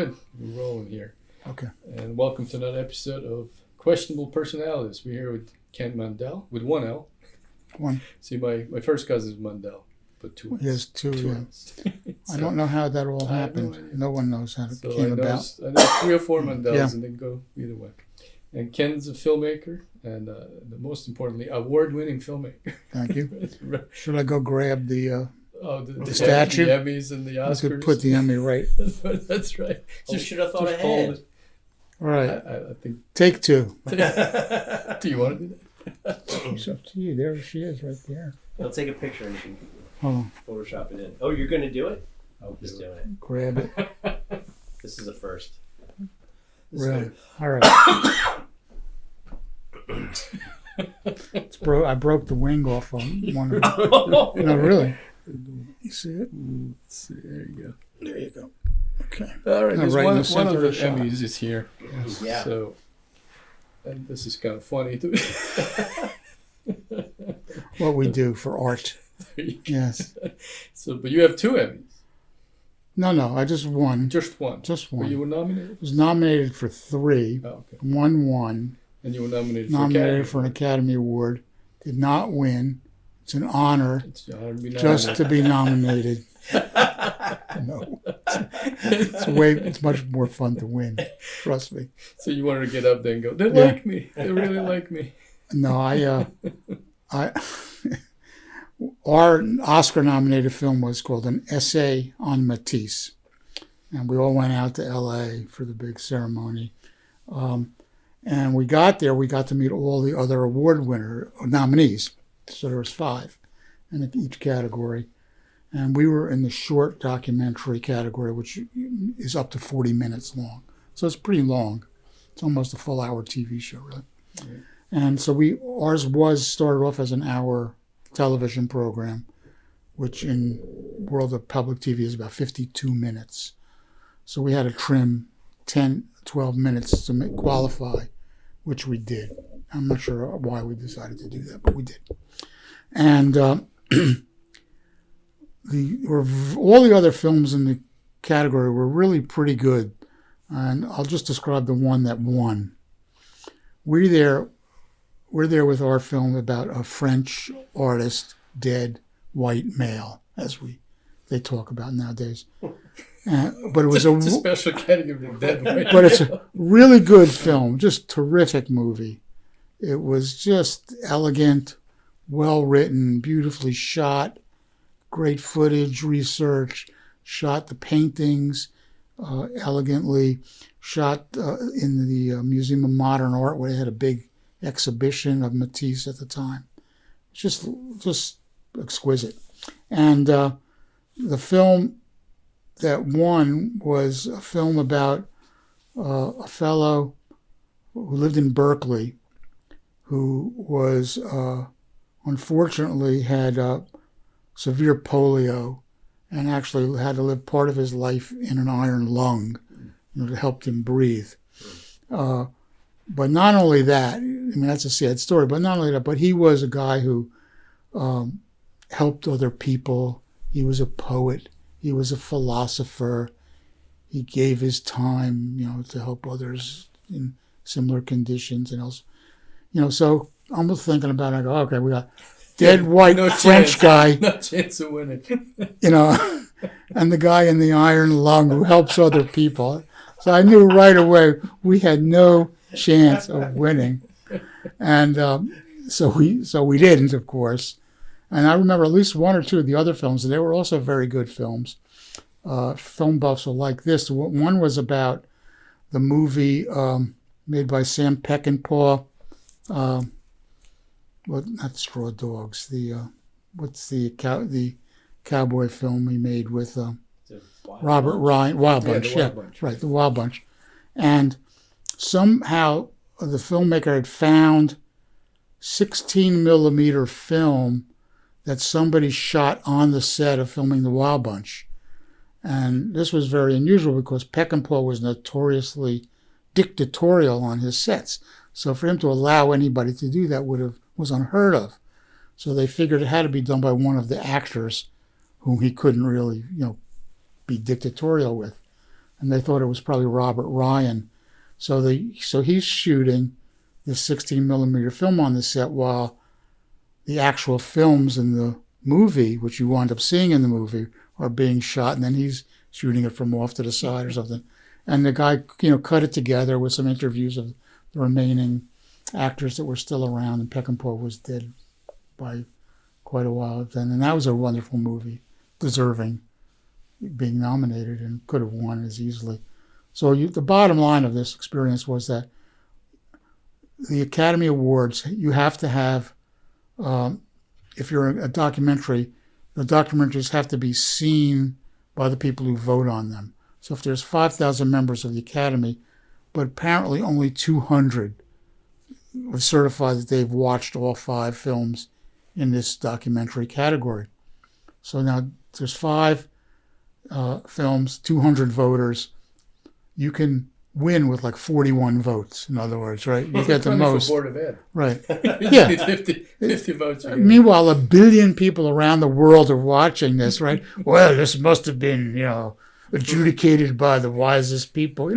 good. We're rolling here. Okay. And welcome to another episode of Questionable Personalities. We're here with Ken Mandel, with one L. One. See, my first cousin is Mandel, but two L's. Yes, two L's. I don't know how that all happened. No one knows how it came about. I know 3 or 4 Mandels, Yeah. and they go either way. And Ken's a filmmaker, and most importantly, award-winning filmmaker. Thank you. Should I go grab the The statue? Emmys and the I Oscars. could put the Emmy right. That's right. You should have thought just ahead. hold it. All right. I think. Take 2. Do you want to do that? It's up to you. There she is, right there. I'll take a picture and you can Hold on. Photoshop it in. Oh, you're going to do it? I'll Just do doing it. Grab it. This is a first. This is Right. good. All right. I broke the wing off on one of them. No, really. You see it? Let's see. There you go. There you go. Okay. All right. No, There's right in one the of center the of the shot. Emmys is here. Yeah. So, and this is kind of funny too. What we do for art. There you go. Yes. So, but you have 2 Emmys. No, I just won. Just one. Just Were one. you were nominated? Was nominated for 3. Oh, okay. Won. And you were nominated Nominated for for an Academy Award. Did not win. It's an honor It's an honor to be just nominated. to be nominated. No. It's much more fun to win. Trust me. So you wanted to get up there and go, they Yeah. like me. They really like me. No, our Oscar-nominated film was called An Essay on Matisse. And we all went out to L.A. for the big ceremony. And we got there, we got to meet all the other award nominees. So there was 5 in each category. And we were in the short documentary category, which is up to 40 minutes long. So it's pretty long. It's almost a full-hour TV show, really. Yeah. And so ours started off as an hour television program, which in world of public TV is about 52 minutes. So we had to trim 10, 12 minutes to qualify, which we did. I'm not sure why we decided to do that, but we did. And all the other films in the category were really pretty good. And I'll just describe the one that won. We're there with our film about a French artist, dead white male, as they talk about nowadays. But it was It's a special category of dead white. but it's a really good film, just terrific movie. It was just elegant, well written, beautifully shot, great footage, research, shot the paintings elegantly, shot in the Museum of Modern Art where they had a big exhibition of Matisse at the time. Just exquisite. And the film that won was a film about a fellow who lived in Berkeley who was unfortunately had severe polio and actually had to live part of his life in an iron lung, that helped him breathe. But not only that, I mean, that's a sad story, but not only that, but he was a guy who helped other people. He was a poet. He was a philosopher. He gave his time, to help others in similar conditions. And else, so I'm thinking about it. I go, okay, we got dead white French guy. No chance of winning. And the guy in the iron lung who helps other people. So I knew right away we had no chance of winning. And so we didn't, of course. And I remember at least 1 or 2 of the other films, and they were also very good films. Film buffs will like this. One was about the movie made by Sam Peckinpah. Not Straw Dogs. What's the cowboy film he made with Robert Ryan? Wild Bunch. Wild Bunch. Right, the Wild Bunch. And somehow the filmmaker had found 16 millimeter film that somebody shot on the set of filming the Wild Bunch. And this was very unusual because Peckinpah was notoriously dictatorial on his sets. So for him to allow anybody to do that was unheard of. So they figured it had to be done by one of the actors whom he couldn't really, be dictatorial with. and they thought it was probably Robert Ryan. So he's shooting this 16 millimeter film on the set while the actual films in the movie, which you wind up seeing in the movie, are being shot, and then he's shooting it from off to the side or something. And the guy, cut it together with some interviews of the remaining actors that were still around, and Peckinpah was dead by quite a while then. And that was a wonderful movie, deserving being nominated, and could have won as easily. So the bottom line of this experience was that the Academy Awards, you have to have, if you're a documentary, the documentaries have to be seen by the people who vote on them. So if there's 5,000 members of the Academy, but apparently only 200 have certified that they've watched all 5 films in this documentary category. So now there's 5 films, 200 voters. You can win with like 41 votes, in other words, right? You get the most. Board of Ed. Right. You Yeah. need 50 votes. Meanwhile, 1 billion people around the world are watching this, right? Well, this must have been, adjudicated by the wisest people.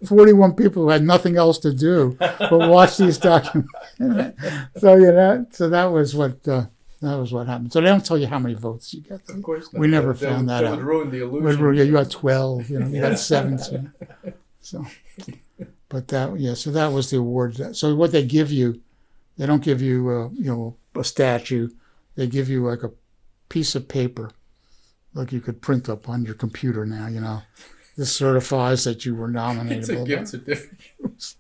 41 people who had nothing else to do but watch these documents. So that was what happened. So they don't tell you how many votes you get. Of course not. We never found that out. That would ruin the illusion. Yeah, you got 12. You got 17. So, but so that was the award. So what they give you, they don't give you, a statue. They give you like a piece of paper, like you could print up on your computer now. This certifies that you were nominated. It's a gift certificate.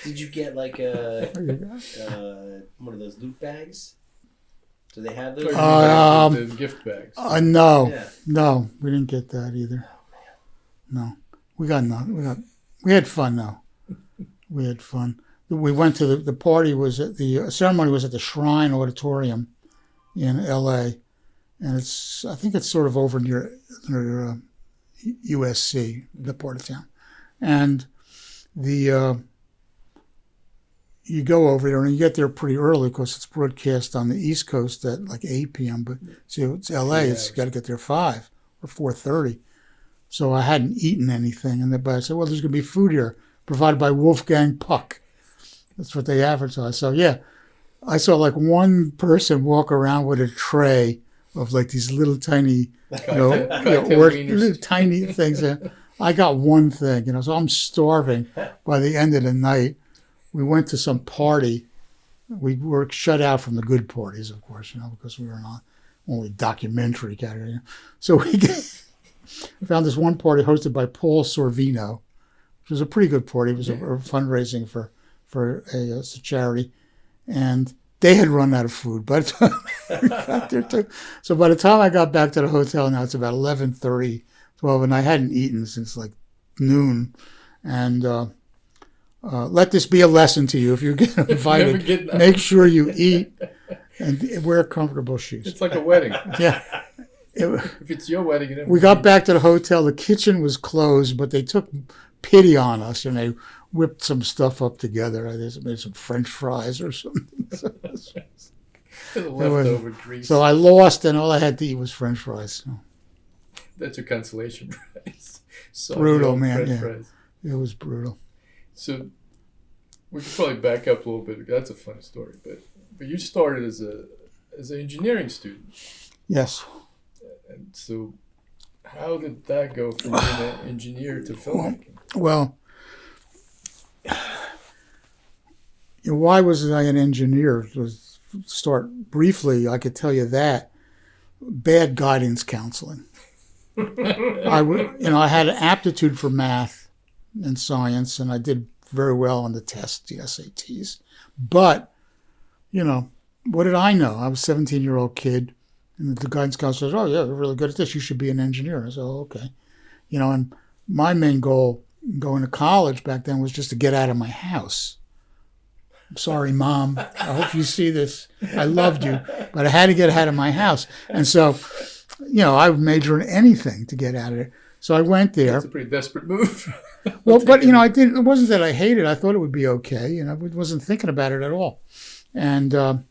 Did you get like one of those loot bags? Do they have those? The gift bags. No, Yeah. no, we didn't get that either. No, we got nothing. We had fun though. We had fun. We went to the party was at the ceremony was at the Shrine Auditorium in L.A. and I think it's sort of over near USC, the part of town, and you go over there and you get there pretty early because it's broadcast on the East Coast at like 8 p.m. But it's L.A. It's got to get there 5 or 4:30. So I hadn't eaten anything, and I said, "Well, there's going to be food here provided by Wolfgang Puck." That's what they advertised. So yeah, I saw like one person walk around with a tray of like these little tiny, little tiny things. I got one thing, so I'm starving by the end of the night. We went to some party. We were shut out from the good parties, of course, because we were not only documentary category. So we found this one party hosted by Paul Sorvino, which was a pretty good party. It was a fundraising for a charity, and they had run out of food by the time we got there too. So by the time I got back to the hotel, now it's about 11:30, 12, and I hadn't eaten since like noon. And let this be a lesson to you: if you get invited, make sure you eat and wear comfortable shoes. It's like a wedding. Yeah. If it's your wedding, we got back to the hotel. The kitchen was closed, but they took pity on us and they whipped some stuff up together. I guess made some French fries or something. Leftover grease. So I lost, and all I had to eat was French fries. So. That's a consolation prize. Brutal, man. French Yeah. fries. It was brutal. So we could probably back up a little bit. That's a fun story, but you started as an engineering student. Yes. And so, how did that go from being an engineer to filmmaking? Well, why was I an engineer? To start briefly, I could tell you that bad guidance counseling. I had an aptitude for math and science, and I did very well on the tests, the SATs. But, what did I know? I was a 17-year-old kid. And the guidance counselor says, "Oh, yeah, you're really good at this. You should be an engineer." I said, "Oh, okay." And my main goal going to college back then was just to get out of my house. I'm sorry, Mom. I hope you see this. I loved you, but I had to get out of my house. And so, I would major in anything to get out of it. So I went there. That's a pretty desperate move. Well, but, I didn't. It wasn't that I hated it. I thought it would be okay. I wasn't thinking about it at all. And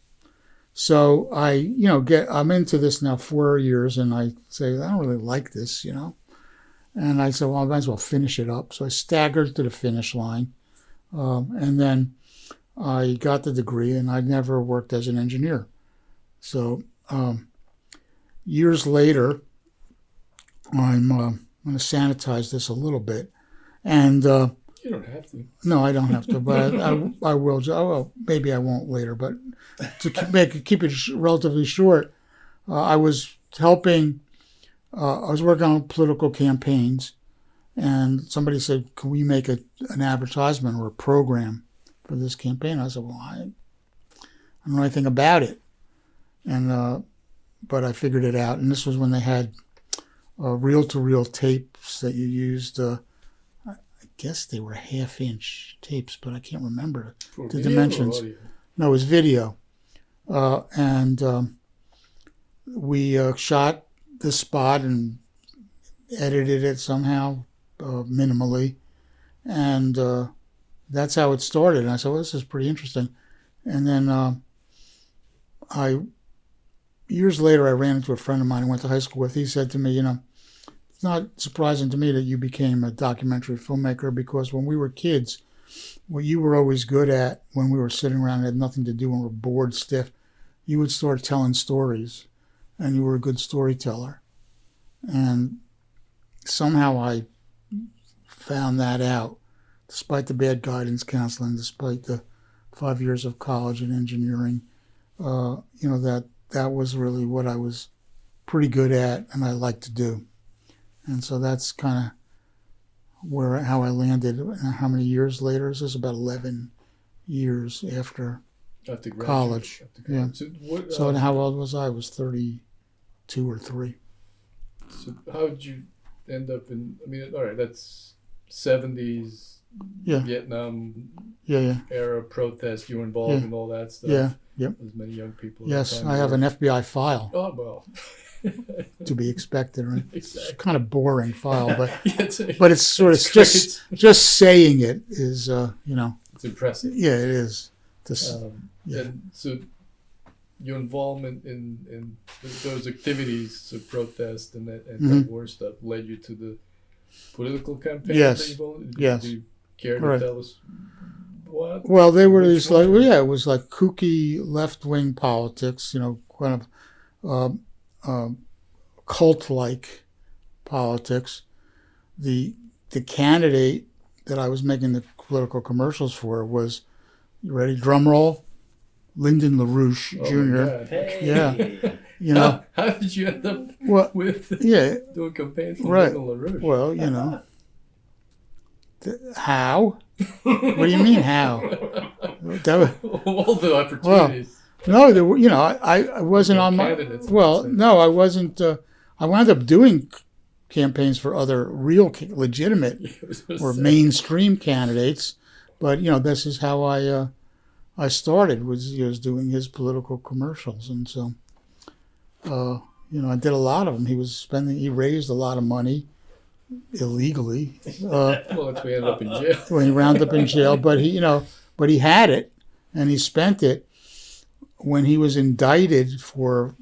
so I'm into this now 4 years, and I say, I don't really like this, And I said, well, I might as well finish it up. So I staggered to the finish line. And then I got the degree, and I never worked as an engineer. So years later, I'm going to sanitize this a little bit. And you don't have to. no, I don't have to, but I will. Oh, well, maybe I won't later. But to keep it relatively short, I was helping. I was working on political campaigns, and somebody said, "Can we make an advertisement or a program for this campaign?" I said, "Well, I don't know anything about it," and but I figured it out. And this was when they had reel-to-reel tapes that you used. I guess they were half-inch tapes, but I can't remember the dimensions. No, it was video, and we shot the spot and edited it somehow, minimally, and that's how it started. And I said, well, this is pretty interesting. And then years later, I ran into a friend of mine I went to high school with. He said to me, it's not surprising to me that you became a documentary filmmaker, because when we were kids, what you were always good at when we were sitting around and had nothing to do and were bored stiff, you would start telling stories, and you were a good storyteller. And somehow I found that out, despite the bad guidance counseling, despite the 5 years of college and engineering, that was really what I was pretty good at and I liked to do. And so that's kind of how I landed. How many years later? This is about 11 years after college. Yeah. So how old was I? I was 32 or 3. So how did you end up in? I mean, all right, that's 70s, Vietnam era protest. You were involved in all that stuff. Yeah. Yep. As many young people. Yes, I have an FBI file. Oh well. To be expected, right? Exactly. It's kind of boring file, but yeah, but it's sort of just saying it is it's impressive. Yeah, it is. And so your involvement in those activities of protest and anti-war stuff led you to the political campaign. Yes. Yes. Do you care to tell us what? Well, they were these it was like kooky left-wing politics, kind of cult-like politics. The candidate that I was making the political commercials for was, you ready? Drum roll. Lyndon LaRouche Jr. Hey. Yeah. How did you end up with doing campaigns for Lyndon LaRouche? Well, how? What do you mean how? All the opportunities. Well, no, there were. I wasn't on my. Well, no, I wasn't. I wound up doing campaigns for other real, legitimate, or mainstream candidates, but this is how I started, was doing his political commercials, and so I did a lot of them. He raised a lot of money illegally. Well, that's why he ended up in jail. When he wound up in jail, but he had it, and he spent it. When he was indicted for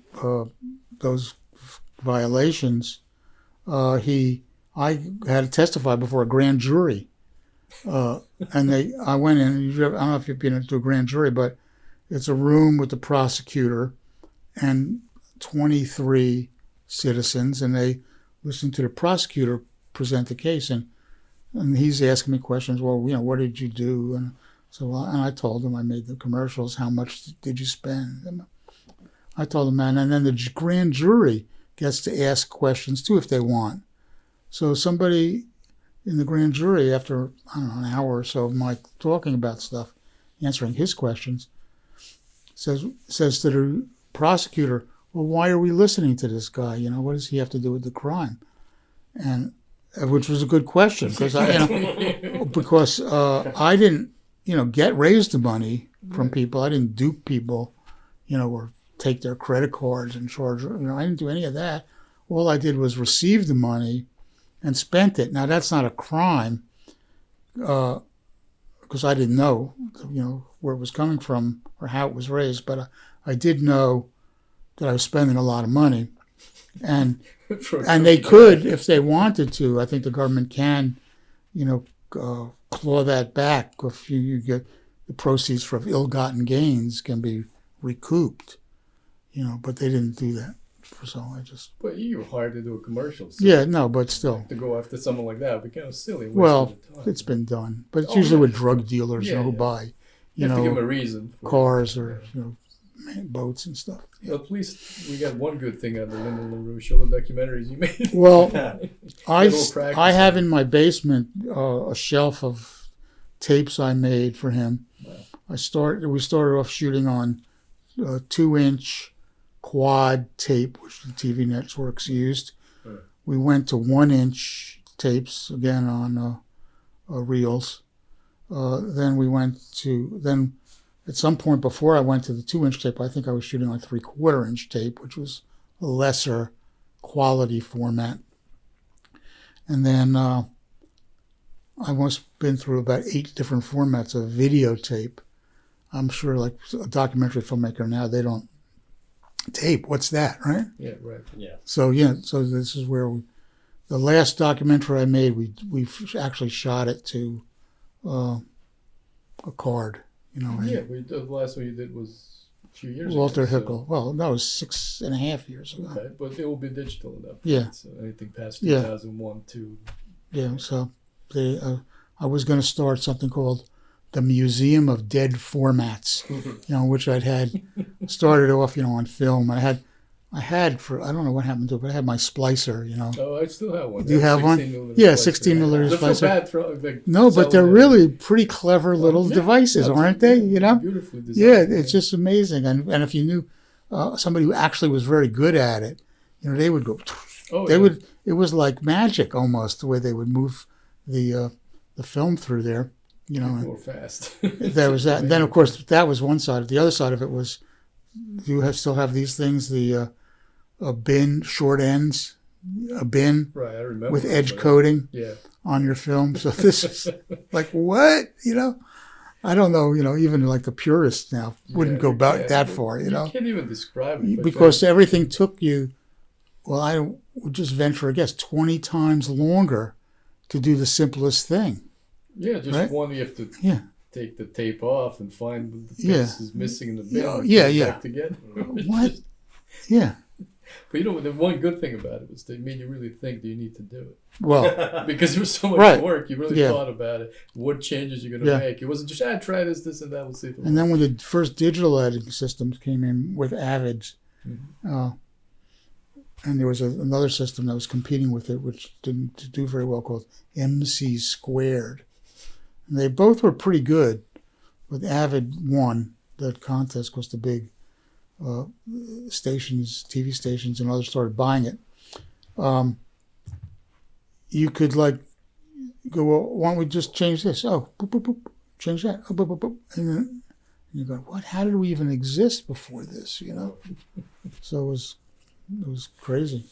those violations, I had to testify before a grand jury. And I went in, I don't know if you've been into a grand jury, but it's a room with the prosecutor and 23 citizens, and they listen to the prosecutor present the case, and he's asking me questions. Well, what did you do? And so, and I told him I made the commercials. How much did you spend? And I told him, man, and then the grand jury gets to ask questions too if they want. So somebody in the grand jury, after, I don't know, an hour or so of my talking about stuff, answering his questions, says to the prosecutor, well, why are we listening to this guy? What does he have to do with the crime? And which was a good question, because I didn't, raise the money from people. I didn't dupe people, or take their credit cards and charge. I didn't do any of that. All I did was receive the money and spent it. Now, that's not a crime, because I didn't know, where it was coming from or how it was raised. But I did know that I was spending a lot of money. And And they could, if they wanted to. I think the government can, claw that back if you get the proceeds from ill-gotten gains can be recouped. But they didn't do that. So I just. But you were hired to do a commercial. So Yeah, no, but still. to go after someone like that would be kind of silly. Well, time. it's been done, but it's usually with drug dealers, who buy, You have to give them a reason. cars or boats and stuff. Well, at least we got one good thing out of Lyndon LaRouche, all the documentaries you made. Well, practice. I have in my basement a shelf of tapes I made for him. Wow. We started off shooting on 2-inch quad tape, which the TV networks used. Right. We went to 1-inch tapes again on reels. Then at some point before I went to the 2-inch tape, I think I was shooting on 3/4-inch tape, which was a lesser quality format. And then I must been through about 8 different formats of videotape. I'm sure, like a documentary filmmaker now, they don't tape. What's that, right? Yeah, right. Yeah. So this is where the last documentary I made, we actually shot it to a card. The last one you did was a few years Walter ago. Hickel. Well, no, it was 6.5 years ago. Okay, but it will be digital enough. Yeah. So anything past Yeah. 2001, 2. Yeah, so I was going to start something called the Museum of Dead Formats, which I'd had started off, on film. I had for, I don't know what happened to it, but I had my splicer, Oh, I still have one. Do you have one? 16mm Yeah, slicer. 16mm They're so slicer. bad for, like, No, but they're selling really pretty clever little Yeah, devices, aren't they? Beautifully designed. Yeah, it's just amazing. And if you knew somebody who actually was very good at it, they would go. Oh, They yeah. would. It was like magic almost the way they would move the film through there. More fast. There was that. And then of course that was one side. The other side of it was still have these things, the a bin, short ends, a bin Right, I remember. with edge but- coating Yeah. on your film. So this is like what I don't know. Even like the purists now wouldn't go about that far. You can't even describe it. but Because everything took you. Well, I would just venture a guess 20 times longer to do the simplest thing. just right? one you have to Yeah. take the tape off and find the Yeah. pieces missing in the bin. and Yeah, put it yeah. Back together. What? Yeah. But the one good thing about it was they made you really think, do you need to do it? Well, Because there was so much Right. work, you really Yeah. thought about it. What changes you're going to Yeah. make? It wasn't just, try this, and that, we'll see if it and then when the first digital editing systems came in with Avids, and there was another system that was competing with it, which didn't do very well, called MC Squared. And they both were pretty good, but Avid won that contest because the big stations, TV stations, and others started buying it. You could go, well, why don't we just change this? Oh, boop, boop, boop. Change that. Oh, boop, boop, boop. And then you go, what? How did we even exist before this? So it was crazy.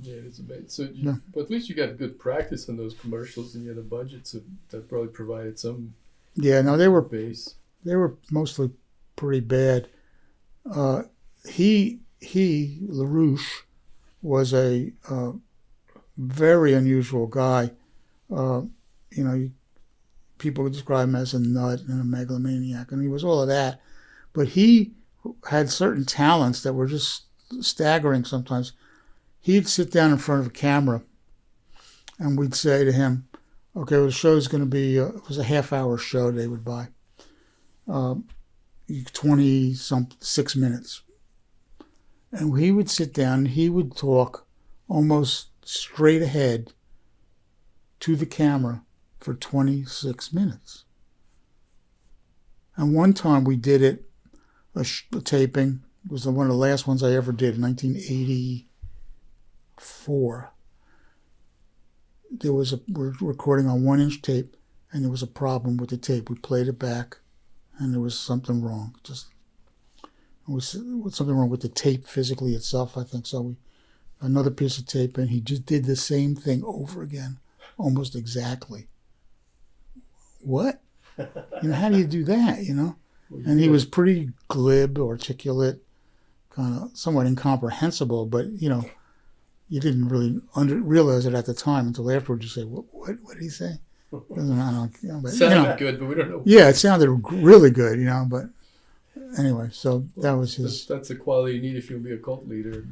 Yeah, it's amazing. So, Yeah. but at least you got good practice on those commercials, and you had a budget, so that probably provided some Yeah, no, they were base. mostly pretty bad. LaRouche was a very unusual guy. People would describe him as a nut and a megalomaniac, and he was all of that. But he had certain talents that were just staggering sometimes. He'd sit down in front of a camera, and we'd say to him, okay, well, the show's going to be, it was a half-hour show they would buy. 26 minutes. And he would sit down and he would talk almost straight ahead to the camera for 26 minutes. And one time we did it, a taping, it was one of the last ones I ever did in 1984. We're recording on 1-inch tape, and there was a problem with the tape. We played it back, and there was something wrong. There was something wrong with the tape physically itself, I think. So another piece of tape, and he just did the same thing over again, almost exactly. What? How do you do that, And he was pretty glib, articulate, kind of somewhat incomprehensible, but, you didn't really realize it at the time until afterwards. You say, what did he say? Doesn't matter. But, Sounded good, but we don't know. Yeah, it sounded really good, but anyway, so that was his. That's a quality you need if you'll be a cult leader.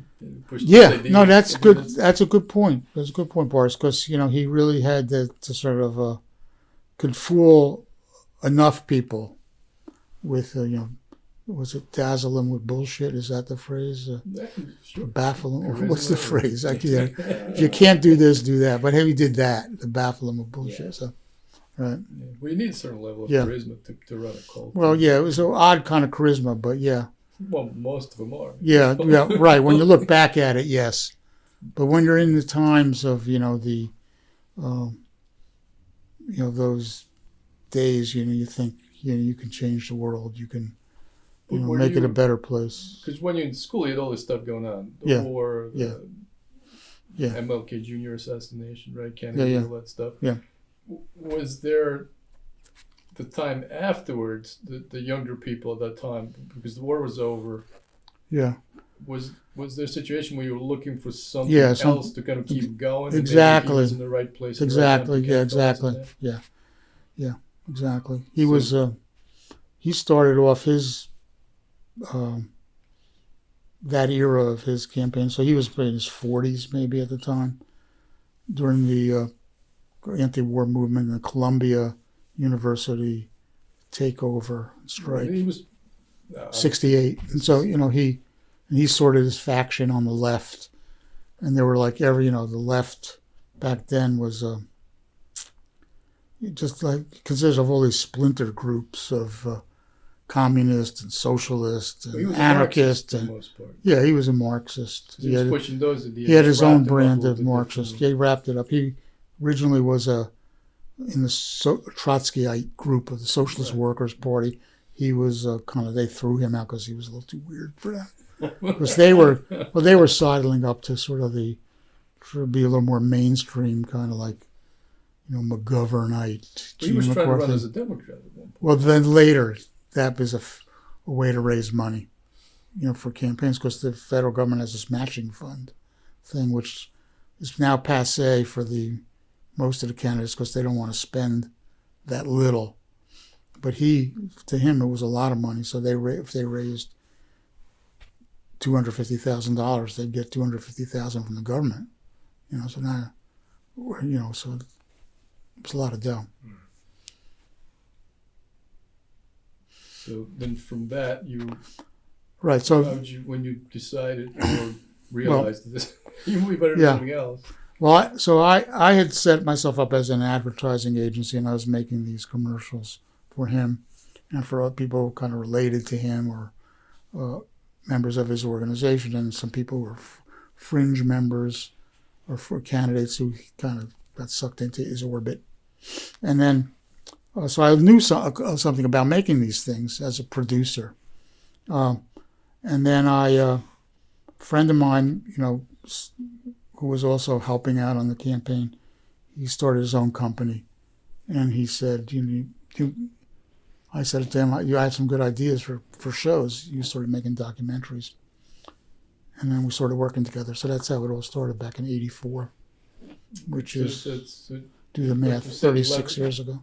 Yeah, no, that's good. That's a good point. That's a good point, Boris, because he really had to sort of could fool enough people with was it dazzle them with bullshit? Is that the phrase? Sure. Baffle them. What's the phrase? If you can't do this, do that. But he did that, to baffle them with bullshit. Yeah. So, right. Yeah. Well, you need a certain level of charisma to run a cult. Well, yeah, it was an odd kind of charisma, but yeah. Well, most of them are. Yeah, right. When you look back at it, yes. But when you're in the times of those days, you think you can change the world. You can. Make it a better place. Because when you're in school, you had all this stuff going on. The war, MLK Jr. assassination, right? Kennedy, all that stuff. Yeah. Was there the time afterwards, the younger people at that time, because the war was over? Yeah. Was there a situation where you were looking for something else to kind of keep going? Exactly. And maybe he was in the right place. Exactly. Exactly. Yeah. Exactly. He was. He started off his. That era of his campaign. So he was in his 40s maybe at the time during the anti-war movement and the Columbia University takeover strike. He was 68. And so, he sorted his faction on the left. And there were the left back then was just because of all these splinter groups of communist and socialist and anarchist, and yeah, he was a Marxist. He was pushing those. He had his own brand of Marxist. He wrapped it up. He originally was in the Trotskyite group of the Socialist Workers Party. He was they threw him out because he was a little too weird for them. Because they were sidling up to sort of be a little more mainstream, kind of like McGovernite. He was trying to run as a Democrat at one point. Well, then later. That was a way to raise money, for campaigns, because the federal government has this matching fund thing, which is now passé for most of the candidates because they don't want to spend that little. But to him, it was a lot of money. So if they raised $250,000, they'd get $250,000 from the government. So now, so it's a lot of dough. So then from that, right. So when you decided or realized this, you better do something else. Well, I had set myself up as an advertising agency, and I was making these commercials for him and for other people kind of related to him or members of his organization, and some people who were fringe members or for candidates who kind of got sucked into his orbit, and then. So I knew something about making these things as a producer. And then a friend of mine, who was also helping out on the campaign, he started his own company. And he said, I said to him, you had some good ideas for shows. You started making documentaries. And then we started working together. So that's how it all started back in 84, which is, do the math, 36 years ago.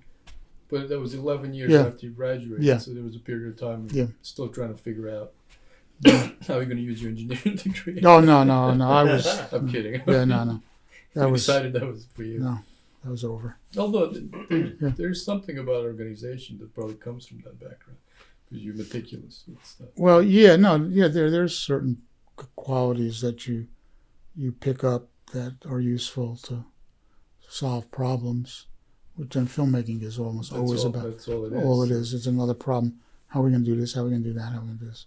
But that was 11 years after you graduated, so there was a period of time still trying to figure out how you're going to use your engineering degree. No. I'm kidding. Yeah, no. Decided that was for you. No, that was over. Although there's something about organization that probably comes from that background, because you're meticulous with stuff. Well, there's certain qualities that you pick up that are useful to solve problems. Which in filmmaking is almost always about. That's all it is. All it is. It's another problem. How are we going to do this? How are we going to do that? How are we going to do this?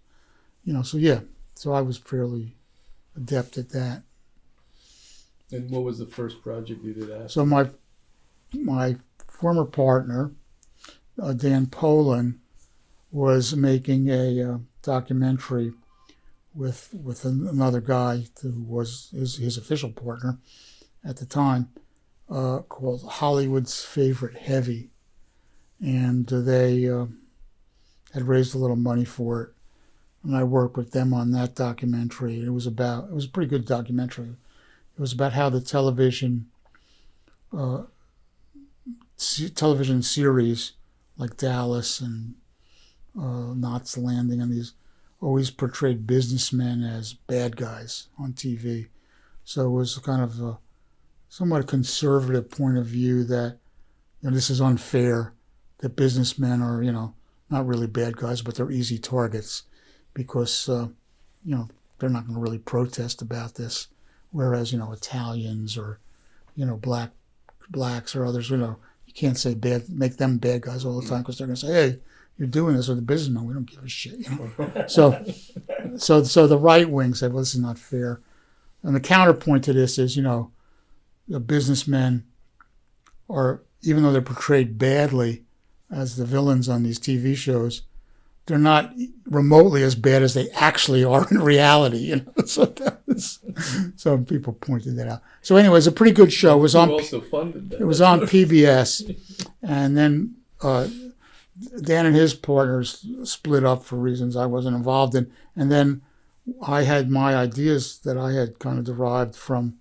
So I was fairly adept at that. And what was the first project you did after? So my former partner, Dan Poland, was making a documentary with another guy who was his official partner at the time. Called Hollywood's Favorite Heavy, and they had raised a little money for it, and I worked with them on that documentary. It was a pretty good documentary. It was about how the television series like Dallas and Knots Landing and these always portrayed businessmen as bad guys on TV. So it was kind of a somewhat conservative point of view that this is unfair, that businessmen are, not really bad guys, but they're easy targets because, they're not going to really protest about this. Whereas, Italians or, blacks or others, you can't say make them bad guys all the time because they're going to say, hey, you're doing this with a businessman. We don't give a shit, So the right wing said, well, this is not fair. And the counterpoint to this is, the businessmen are, even though they're portrayed badly as the villains on these TV shows, they're not remotely as bad as they actually are in reality. So people pointed that out. So anyway, it's a pretty good show. It was on. Also funded that. It was on PBS, and then Dan and his partners split up for reasons I wasn't involved in, and then I had my ideas that I had kind of derived from,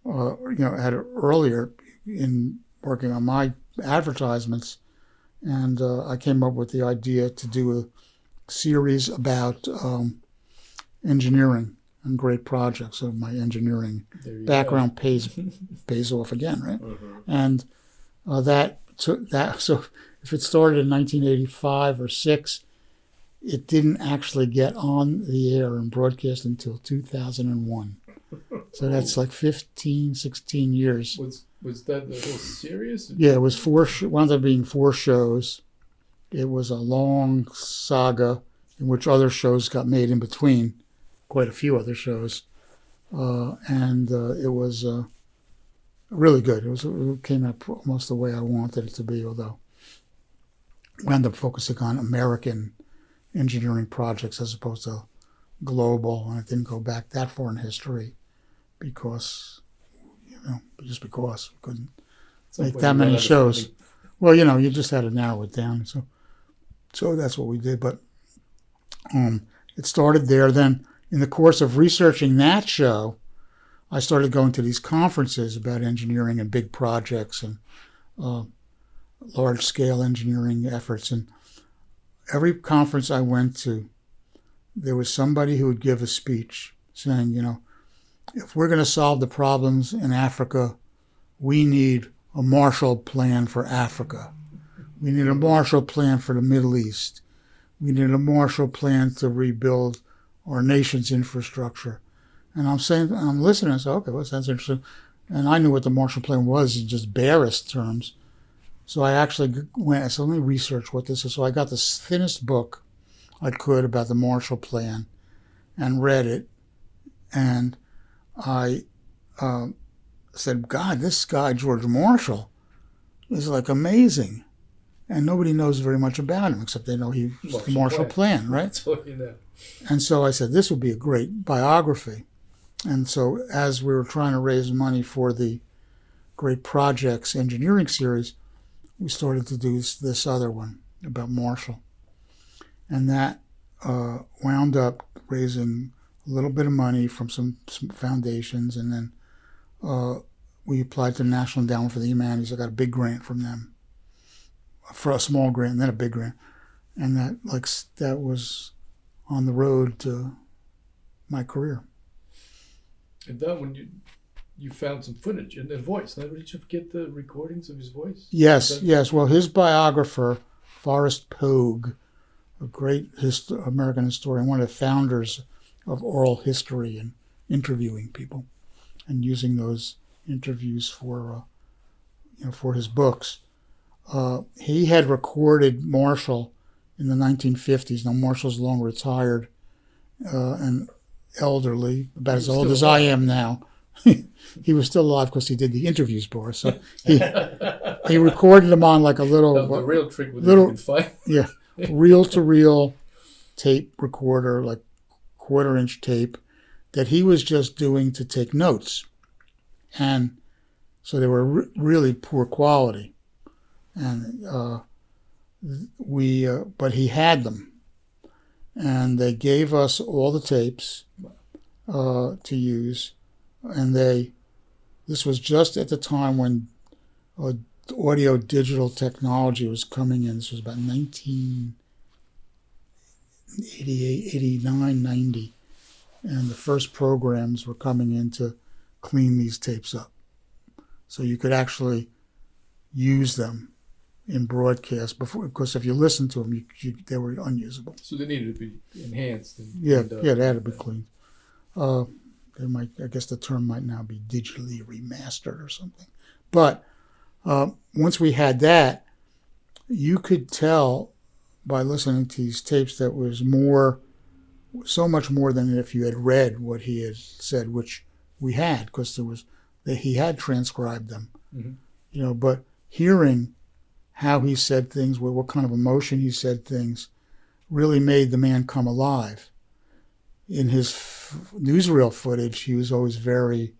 had earlier in working on my advertisements. And I came up with the idea to do a series about engineering and great projects. So my engineering background pays off again, right? And so if it started in 1985 or 6, it didn't actually get on the air and broadcast until 2001. So that's like 15, 16 years. Was that the whole series? Yeah, it was wound up being 4 shows. It was a long saga in which other shows got made in between, quite a few other shows. And it was really good. It came out almost the way I wanted it to be, although we wound up focusing on American engineering projects as opposed to global, and it didn't go back that far in history because, just because we couldn't make that many shows. Well, you just had to narrow it down. So that's what we did. But it started there. Then in the course of researching that show, I started going to these conferences about engineering and big projects and large-scale engineering efforts. And every conference I went to, there was somebody who would give a speech saying, if we're going to solve the problems in Africa, we need a Marshall Plan for Africa. We need a Marshall Plan for the Middle East. We need a Marshall Plan to rebuild our nation's infrastructure. And I'm listening and I said, okay, well, that sounds interesting. And I knew what the Marshall Plan was in just barest terms. So I actually went and said, let me research what this is. So I got the thinnest book I could about the Marshall Plan and read it. And I said, God, this guy, George Marshall, is like amazing. And nobody knows very much about him except they know he was the Marshall Plan, right? That's what you know. And so I said, this would be a great biography. And so as we were trying to raise money for the Great Projects engineering series, we started to do this other one about Marshall. And that wound up raising a little bit of money from some foundations, and then we applied to the National Endowment for the Humanities. I got a big grant from them, for a small grant, and then a big grant, and that was on the road to my career. And then when you found some footage and voice, now did you get the recordings of his voice? Yes. Well, his biographer, Forrest Pogue, a great American historian, one of the founders of oral history and interviewing people and using those interviews for his books. He had recorded Marshall in the 1950s. Now Marshall's long retired and elderly, about as old as I am now. He was still alive because he did the interviews for us. So he recorded them on like a little... The real trick with it, yeah, reel-to-reel tape recorder, like quarter-inch tape, that he was just doing to take notes. And so they were really poor quality. And but he had them. And they gave us all the tapes to use. And they This was just at the time when audio digital technology was coming in. This was about 1988, 89, 90. And the first programs were coming in to clean these tapes up. So you could actually use them in broadcast before, because if you listen to them, they were unusable. So they needed to be enhanced. And Yeah, they had to be cleaned. They might, I guess the term might now be digitally remastered or something. But once we had that, you could tell by listening to these tapes that was so much more than if you had read what he had said, which we had, because he had transcribed them. Mm-hmm. But hearing how he said things, what kind of emotion he said things, really made the man come alive. In his newsreel footage, he was always very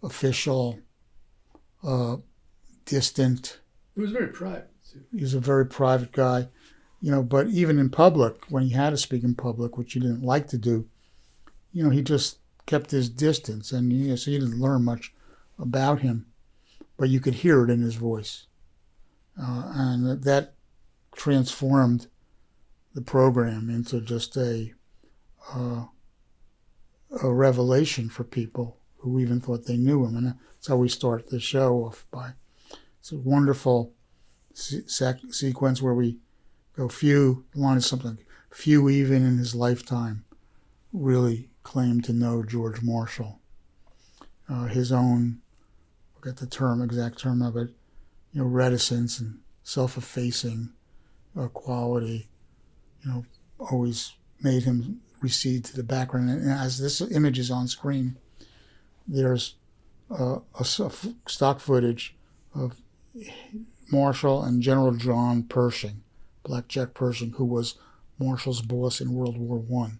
official, distant. He was very private, too. He was a very private guy. But even in public, when he had to speak in public, which he didn't like to do, he just kept his distance. And so you didn't learn much about him, but you could hear it in his voice. And that transformed the program into just a revelation for people who even thought they knew him. And that's how we start the show off by. It's a wonderful sequence where we go few even in his lifetime really claimed to know George Marshall. His own, I forget the exact term of it, reticence and self-effacing quality, always made him recede to the background. And as this image is on screen, there's a stock footage of Marshall and General John Pershing, Black Jack Pershing, who was Marshall's boss in World War I.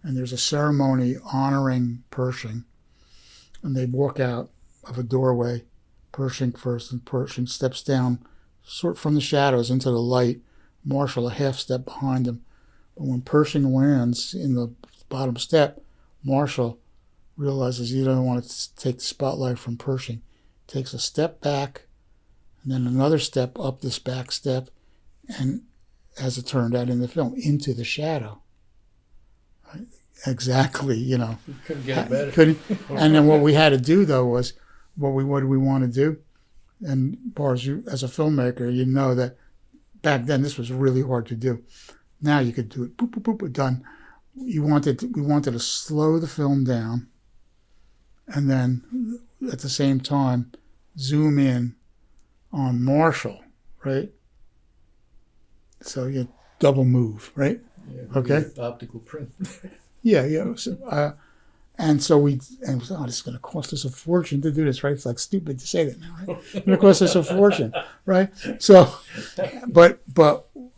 And there's a ceremony honoring Pershing, and they walk out of a doorway, Pershing first, and Pershing steps down sort from the shadows into the light, Marshall a half step behind him. But when Pershing lands in the bottom step, Marshall realizes he doesn't want to take the spotlight from Pershing, takes a step back, and then another step up this back step, and as it turned out in the film, into the shadow. Right? Exactly, You couldn't get it better. And then what we had to do, though, was what did we want to do? And Bars, you as a filmmaker, you know that back then this was really hard to do. Now you could do it, boop, boop, boop, done. We wanted to slow the film down, and then at the same time zoom in on Marshall, right? So you double move, right? Yeah, okay. Optical print. Yeah. So, and we thought, it's going to cost us a fortune to do this, right? It's like stupid to say that now, right? It's going to cost us a fortune, right? So, but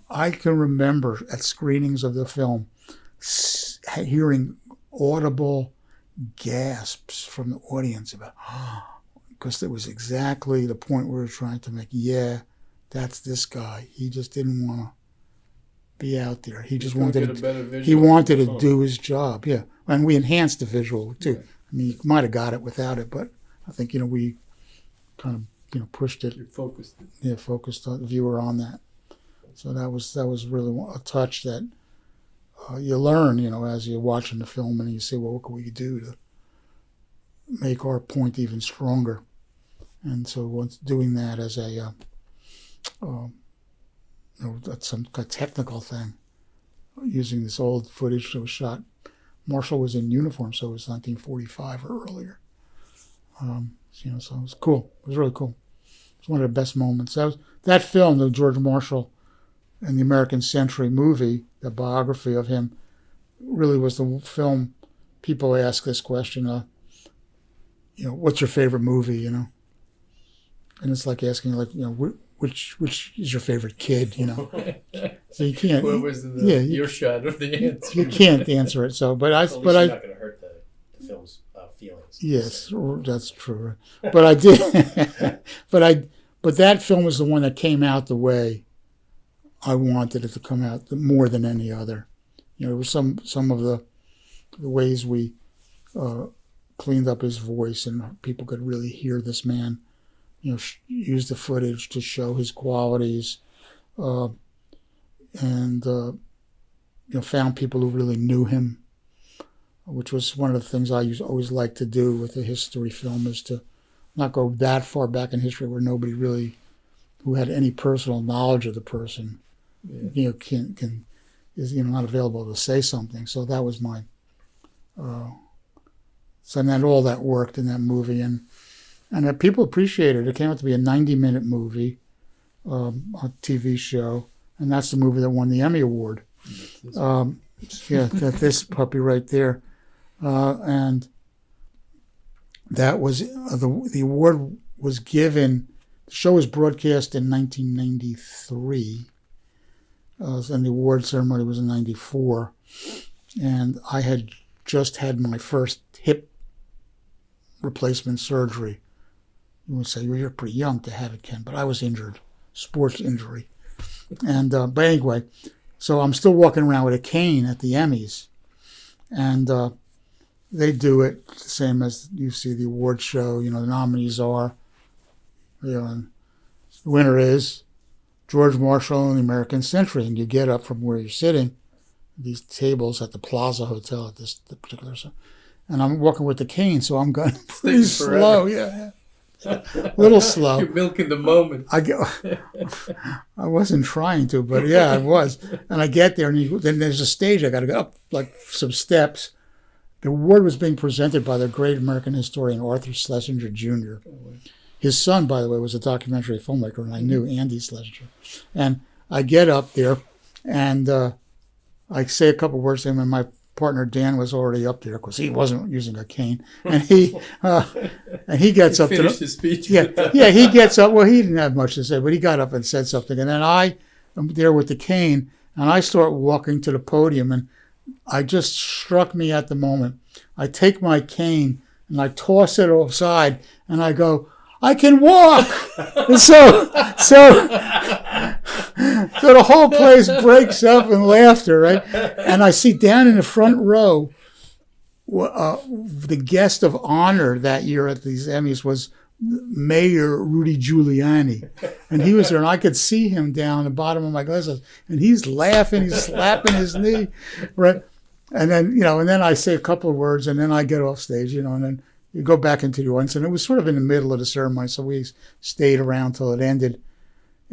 I can remember at screenings of the film hearing audible gasps from the audience about, because it was exactly the point we were trying to make. Yeah, that's this guy. He just didn't want to be out there. He just wanted to do his job. Yeah, and we enhanced the visual too. Yeah. I mean, you might have got it without it, but I think we kind of pushed it. You focused it. Yeah, focused the viewer on that. So that was really a touch that you learn, as you're watching the film, and you say, well, what can we do to make our point even stronger? And so once doing that as a that's some technical thing, using this old footage that was shot. Marshall was in uniform, so it was 1945 or earlier. So it was cool. It was really cool. It was one of the best moments. That film, the George Marshall and the American Century movie, the biography of him, really was the film people ask this question, what's your favorite movie, And it's like asking, which is your favorite kid, So you can't. What was your shot of the answer? You can't answer it. So, but you're not going to hurt the film's feelings. Yes, that's true. But I did. But that film was the one that came out the way I wanted it to come out, more than any other. It was some of the ways we cleaned up his voice, and people could really hear this man, use the footage to show his qualities, and found people who really knew him, which was one of the things I always like to do with a history film, is to not go that far back in history where nobody really, who had any personal knowledge of the person, is not available to say something. So that was my. So then all that worked in that movie, and people appreciated it. It came out to be a 90-minute movie, a TV show, and that's the movie that won the Emmy Award. This puppy right there, and that was the award was given. The show was broadcast in 1993, and the award ceremony was in '94, and I had just had my first hip replacement surgery. You would say, well, you're pretty young to have it, Ken, but I was injured, sports injury. And but anyway, so I'm still walking around with a cane at the Emmys. And they do it the same as you see the award show. The nominees are, and the winner is George Marshall and the American Century. And you get up from where you're sitting, these tables at the Plaza Hotel at the particular time. And I'm walking with the cane, so I'm going pretty slow. Yeah. A little slow. You're milking the moment. I wasn't trying to, but yeah, I was. And I get there, and then there's a stage. I got to go up like some steps. The award was being presented by the great American historian Arthur Schlesinger Jr. His son, by the way, was a documentary filmmaker, and I knew Andy Schlesinger. And I get up there, and I say a couple words to him, and my partner Dan was already up there because he wasn't using a cane, and he gets up to his speech. He gets up. Well, he didn't have much to say, but he got up and said something, and then I am there with the cane, and I start walking to the podium, and I just struck me at the moment. I take my cane and I toss it offside, and I go, I can walk. And so the whole place breaks up in laughter, right? And I see down in the front row, the guest of honor that year at these Emmys was Mayor Rudy Giuliani. And he was there, and I could see him down the bottom of my glasses, and he's laughing, he's slapping his knee, right? And then, and then I say a couple of words, and then I get off stage, and then you go back into the audience. And it was sort of in the middle of the ceremony, so we stayed around till it ended.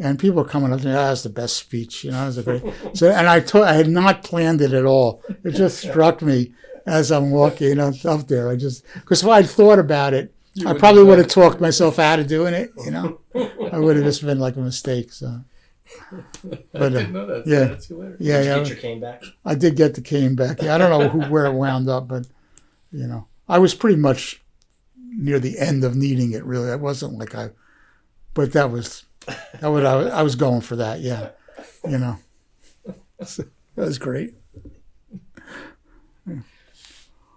And people were coming up to me, that's the best speech, it was a great. So, and I had not planned it at all. It just struck me as I'm walking up there. Because if I'd thought about it, I probably would have talked myself out of doing it, I would have just been like a mistake. So, but I didn't know that. Yeah, that's hilarious. Did you get your cane back? I did get the cane back. Yeah, I don't know where it wound up, but I was pretty much near the end of needing it. Really, it wasn't like but that was. I was going for that, yeah. So that was great.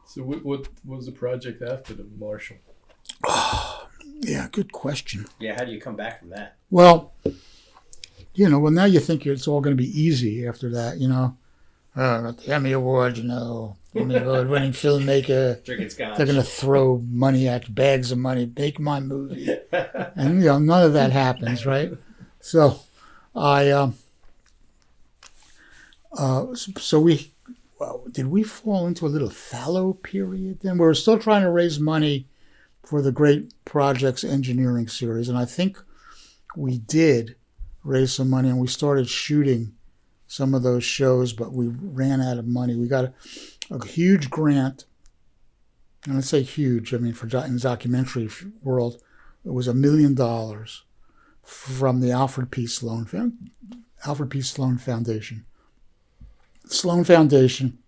So what was the project after the Marshall? Oh, yeah, good question. Yeah, how do you come back from that? Well, now you think it's all going to be easy after that, got the Emmy Award, Emmy Award winning filmmaker. Drinking scotch. They're going to throw bags of money, make my movie. And, none of that happens, right? So did we fall into a little fallow period then? We were still trying to raise money for the Great Projects Engineering series, and I think we did raise some money, and we started shooting some of those shows, but we ran out of money. We got a huge grant, and I say huge, in the documentary world, it was $1 million from the Alfred P. Sloan Foundation. The Sloan Foundation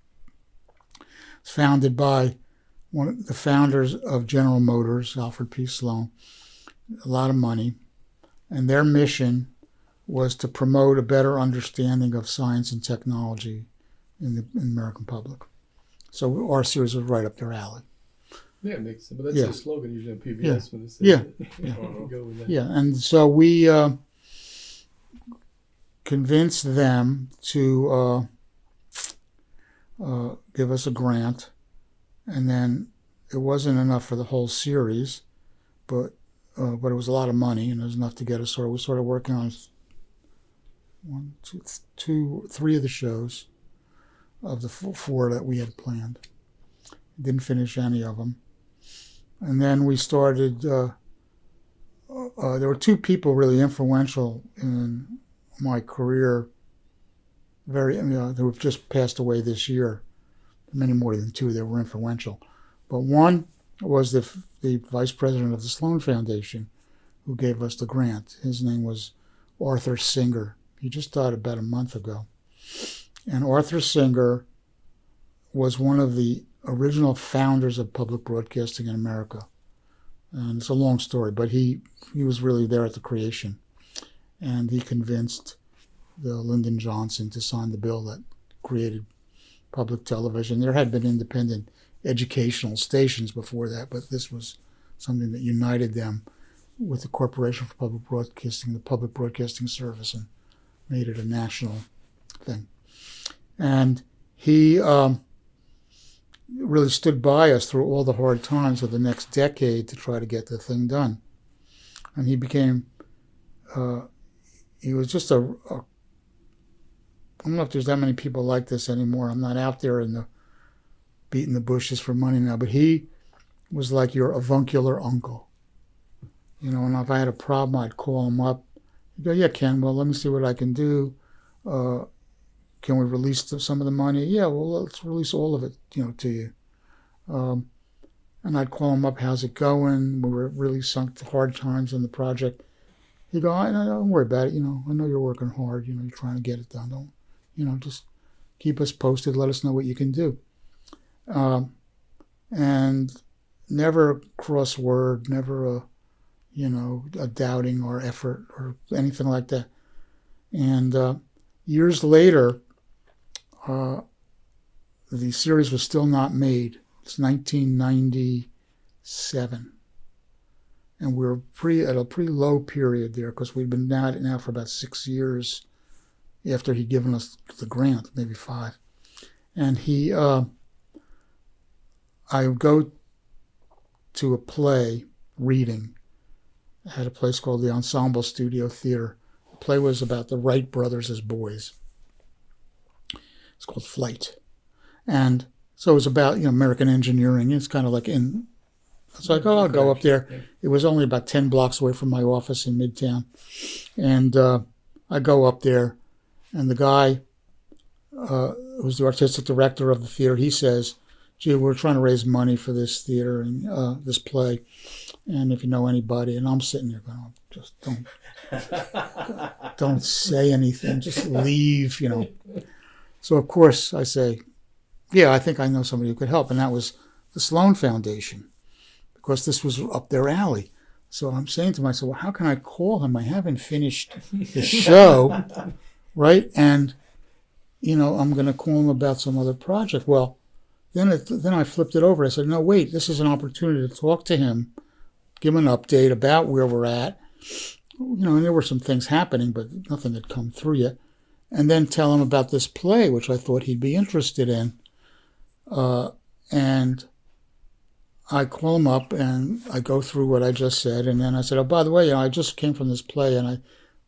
is founded by one of the founders of General Motors, Alfred P. Sloan, a lot of money, and their mission was to promote a better understanding of science and technology in the American public. So our series was right up their alley. Yeah, it makes sense. But that's the slogan usually on PBS when they say Yeah, and so we convinced them to give us a grant, and then it wasn't enough for the whole series, but it was a lot of money, and it was enough to get us started. We started working on three of the shows of the four that we had planned. Didn't finish any of them. And then we started, there were two people really influential in my career, who have just passed away this year. Many more than two that were influential. But one was the vice president of the Sloan Foundation, who gave us the grant. His name was Arthur Singer. He just died about a month ago. And Arthur Singer was one of the original founders of public broadcasting in America. And it's a long story, but he was really there at the creation. And he convinced the Lyndon Johnson to sign the bill that created public television. There had been independent educational stations before that, but this was something that united them with the Corporation for Public Broadcasting, the Public Broadcasting Service, and made it a national thing. And he really stood by us through all the hard times of the next decade to try to get the thing done. And he became, he was just I don't know if there's that many people like this anymore. I'm not out there beating the bushes for money now, but he was like your avuncular uncle. You know, and if I had a problem, I'd call him up. He'd go, yeah, Ken, well, let me see what I can do. Can we release some of the money? Yeah, well, let's release all of it, to you. And I'd call him up, how's it going? We were really sunk to hard times in the project. He'd go, don't worry about it. I know you're working hard. You're trying to get it done. Just keep us posted. Let us know what you can do. And never cross word, never a doubting our effort or anything like that. And years later, the series was still not made. It's 1997. And we were at a pretty low period there because we'd been at it now for about 6 years after he'd given us the grant, maybe 5. And I would go to a play reading at a place called the Ensemble Studio Theater. The play was about the Wright brothers as boys. It's called Flight. And so it was about, American engineering. It's kind of like it's like, I'll go up there. Yeah. It was only about 10 blocks away from my office in Midtown. And I go up there, and the guy who's the artistic director of the theater, he says, gee, we're trying to raise money for this theater and this play. And if you know anybody, and I'm sitting there going, just don't say anything, just leave, So of course I say, yeah, I think I know somebody who could help. And that was the Sloan Foundation, because this was up their alley. So I'm saying to myself, well, how can I call him? I haven't finished the show, right? And, I'm going to call him about some other project. Well, then I flipped it over. I said, no, wait, this is an opportunity to talk to him, give him an update about where we're at. And there were some things happening, but nothing had come through yet. And then tell him about this play, which I thought he'd be interested in. And I call him up and I go through what I just said. And then I said, oh, by the way, I just came from this play and I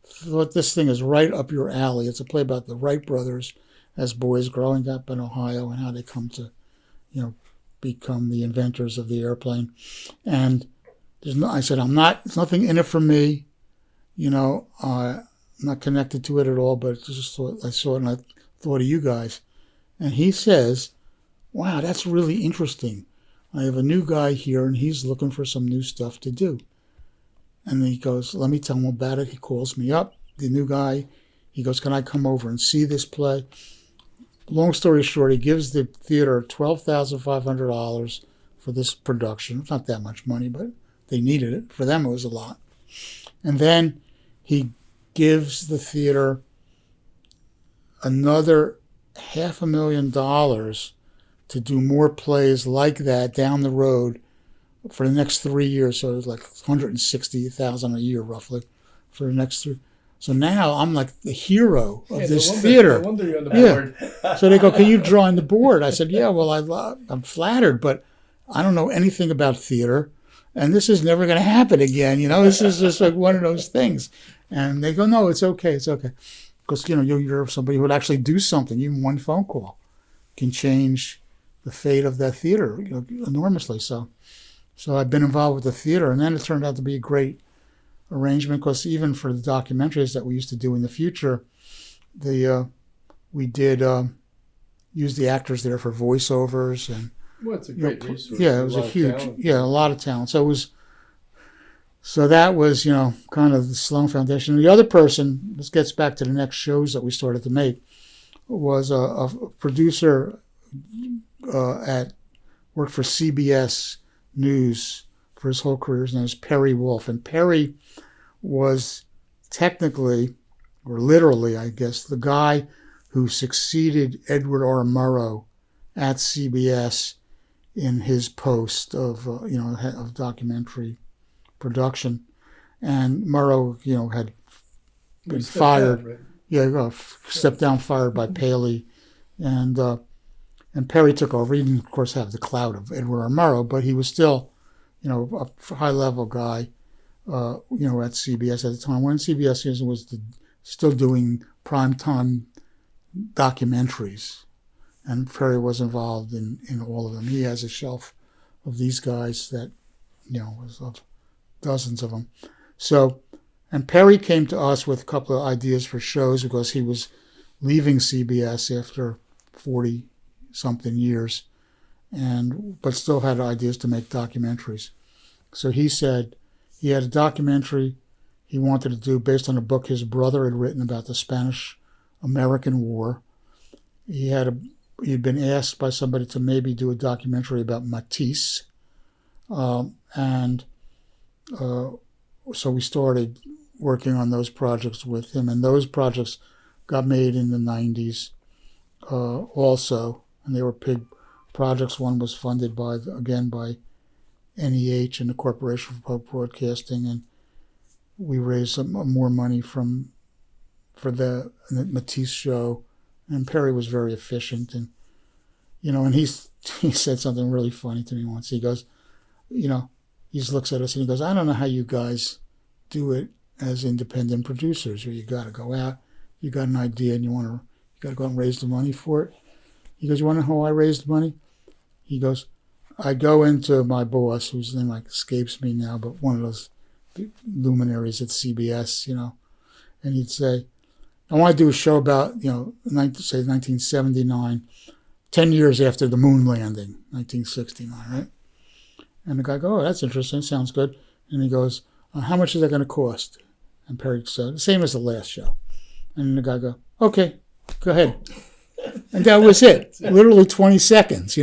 thought this thing is right up your alley. It's a play about the Wright brothers as boys growing up in Ohio and how they come to, become the inventors of the airplane. And I said, there's nothing in it for me. I'm not connected to it at all, but I saw it and I thought of you guys. And he says, wow, that's really interesting. I have a new guy here and he's looking for some new stuff to do. And then he goes, let me tell him about it. He calls me up, the new guy. He goes, can I come over and see this play? Long story short, he gives the theater $12,500 for this production. It's not that much money, but they needed it. For them, it was a lot. And then he gives the theater another $500,000 to do more plays like that down the road for the next 3 years. So it was like $160,000 a year, roughly, for the next 3. So now I'm like the hero of this theater. No wonder you're on the board. So they go, can you join the board? I said, yeah, well, I'm flattered, but I don't know anything about theater, and this is never going to happen again. This is just like one of those things. And they go, no, it's okay, it's okay. Because, you're somebody who would actually do something. Even one phone call can change the fate of that theater enormously. So I've been involved with the theater, and then it turned out to be a great arrangement, because even for the documentaries that we used to do in the future, we did use the actors there for voiceovers, and it's a great resource. yeah, it was a lot of talent. So that was kind of the Sloan Foundation. And the other person, this gets back to the next shows that we started to make, was a producer worked for CBS News for his whole career. His name is Perry Wolf, and Perry was technically, or literally, I guess, the guy who succeeded Edward R. Murrow at CBS in his post of of documentary production. And Murrow, had been fired. Down, right? Yeah, stepped down, fired by Paley, and Perry took over. He didn't, of course, have the clout of Edward R. Murrow, but he was still, a high-level guy, at CBS at the time, when CBS was still doing primetime documentaries. And Perry was involved in all of them. He has a shelf of these guys that, was of dozens of them. So, and Perry came to us with a couple of ideas for shows, because he was leaving CBS after 40-something years, but still had ideas to make documentaries. So he said he had a documentary he wanted to do based on a book his brother had written about the Spanish-American War. He'd been asked by somebody to maybe do a documentary about Matisse, so we started working on those projects with him, and those projects got made in the 90s also, and they were big projects. One was funded by NEH and the Corporation for Public Broadcasting, and we raised some more money for the Matisse show. And Perry was very efficient, and and he said something really funny to me once. He goes, he looks at us and he goes, I don't know how you guys do it as independent producers, where you got to go out, you got an idea, and you got to go out and raise the money for it. He goes, you want to know how I raised money? He goes, I go into my boss, whose name escapes me now, but one of those luminaries at CBS, and he'd say, I want to do a show about, say 1979, 10 years after the moon landing, 1969, right? And the guy goes, oh, that's interesting, sounds good. And he goes, how much is that going to cost? And Perry said, the same as the last show. And the guy goes, okay, go ahead. And that was it. Literally 20 seconds,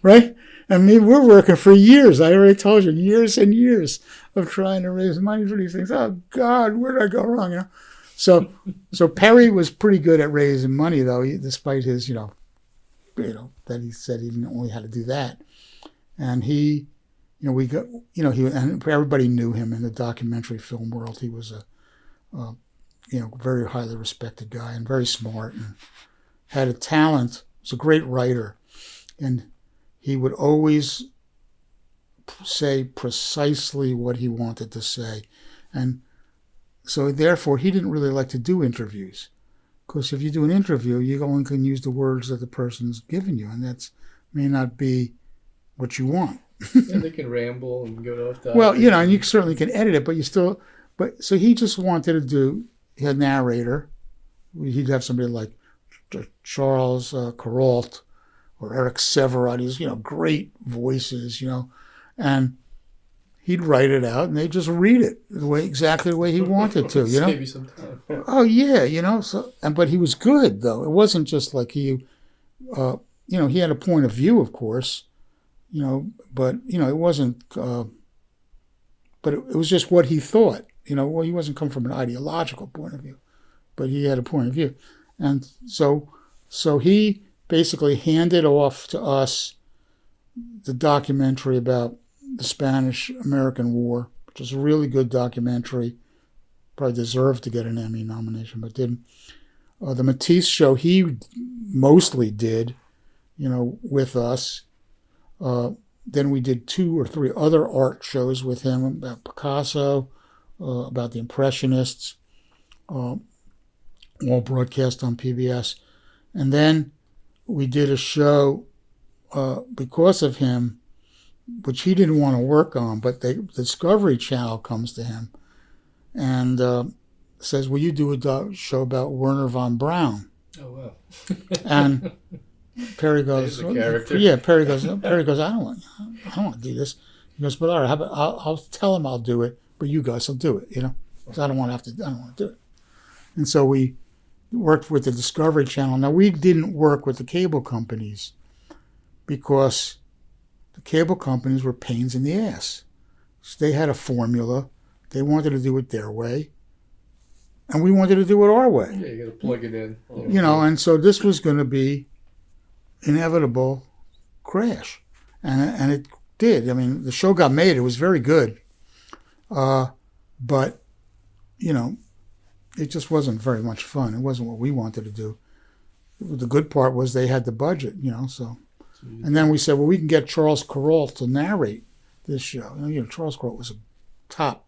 right? I mean, we're working for years. I already told you, years and years of trying to raise money for these things. Oh, God, where did I go wrong, So Perry was pretty good at raising money, though, despite his, that he said he didn't only how to do that. And he, and everybody knew him in the documentary film world. He was a very highly respected guy and very smart and had a talent. Was a great writer, and he would always say precisely what he wanted to say, and so therefore he didn't really like to do interviews, because if you do an interview, you only can use the words that the person's given you, and that may not be what you want. And they can ramble and go off topic. Well, and you certainly can edit it, but so he just wanted to do a narrator. He'd have somebody like Charles Kuralt or Eric Severard, these, great voices, and he'd write it out and they'd just read it exactly the way he wanted to, Save you some time. Oh yeah, but he was good though. It wasn't just like he had a point of view, of course, but it wasn't, but it was just what he thought, he wasn't coming from an ideological point of view, but he had a point of view. And so he basically handed off to us the documentary about the Spanish-American War, which is a really good documentary. Probably deserved to get an Emmy nomination, but didn't. The Matisse show he mostly did, with us. then we did 2 or 3 other art shows with him about Picasso, about the Impressionists, all broadcast on PBS. And then we did a show because of him, which he didn't want to work on, but the Discovery Channel comes to him and says, will you do a show about Wernher Von Braun? Oh, wow. And Perry goes, yeah, Perry goes, I don't want to do this. He goes, but all right, how about I'll tell him I'll do it, but you guys will do it, because I don't want to do it. And so we worked with the Discovery Channel. Now, we didn't work with the cable companies because the cable companies were pains in the ass. So they had a formula. They wanted to do it their way. And we wanted to do it our way. Yeah, you got to plug it in. And so this was going to be inevitable crash. And it did. I mean, the show got made. It was very good. But, it just wasn't very much fun. It wasn't what we wanted to do. The good part was they had the budget, so. And then we said, well, we can get Charles Kuralt to narrate this show. Charles Kuralt was a top,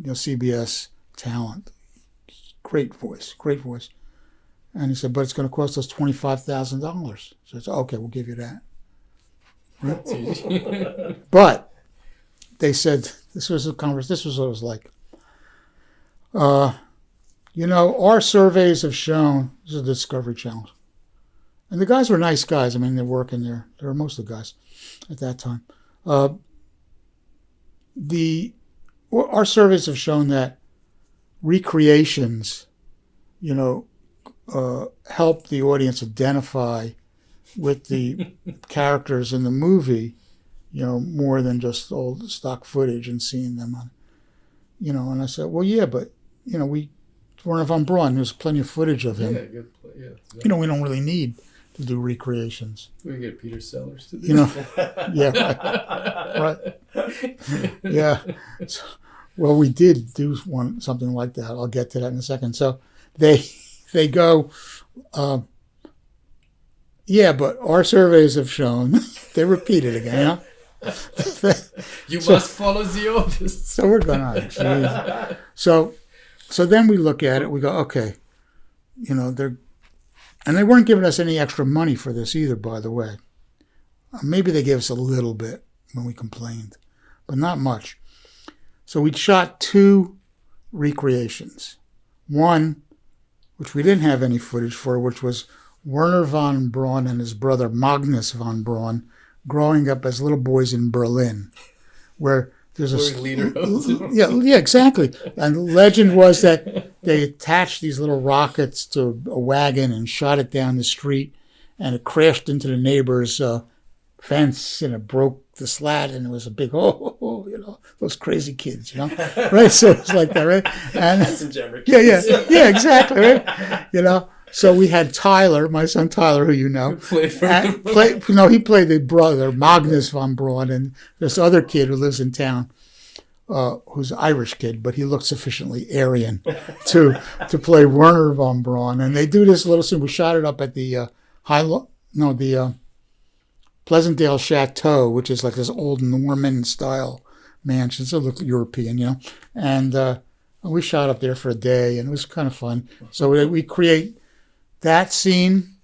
CBS talent. Great voice. And he said, but it's going to cost us $25,000. So I said, okay, we'll give you that. Right? But they said, this was what it was like. Our surveys have shown, this is the Discovery Channel, and the guys were nice guys. I mean, they're working there. They were most of the guys at that time. Our surveys have shown that recreations, help the audience identify with the characters in the movie, more than just old stock footage and seeing them on, and I said, well, yeah, but, Wernher Von Braun, there's plenty of footage of him. Yeah, good. Yeah, exactly. We don't really need to do recreations. We can get Peter Sellers to do Yeah, right. Yeah. So, well, we did do something like that. I'll get to that in a second. So they go, yeah, but our surveys have shown, they repeat it again, You must follow the orders. So we're going on. So then we look at it, we go, okay, and they weren't giving us any extra money for this either, by the way. Maybe they gave us a little bit when we complained, but not much. So we shot 2 recreations. One, which we didn't have any footage for, which was Wernher von Braun and his brother Magnus von Braun growing up as little boys in Berlin, where there's yeah, exactly. And the legend was that they attached these little rockets to a wagon and shot it down the street, and it crashed into the neighbor's fence, and it broke the slat, and it was a big those crazy kids, right? So it's like that, right? And That's in German kids. yeah, exactly, right? So we had Tyler, my son Tyler, who you know, he played the brother Magnus von Braun, and this other kid who lives in town, who's an Irish kid, but he looks sufficiently Aryan to play Wernher von Braun. And they do this little scene. We shot it up at the Pleasantdale Chateau, which is like this old Norman style mansion. So it looked European, and we shot up there for a day, and it was kind of fun. So we create that scene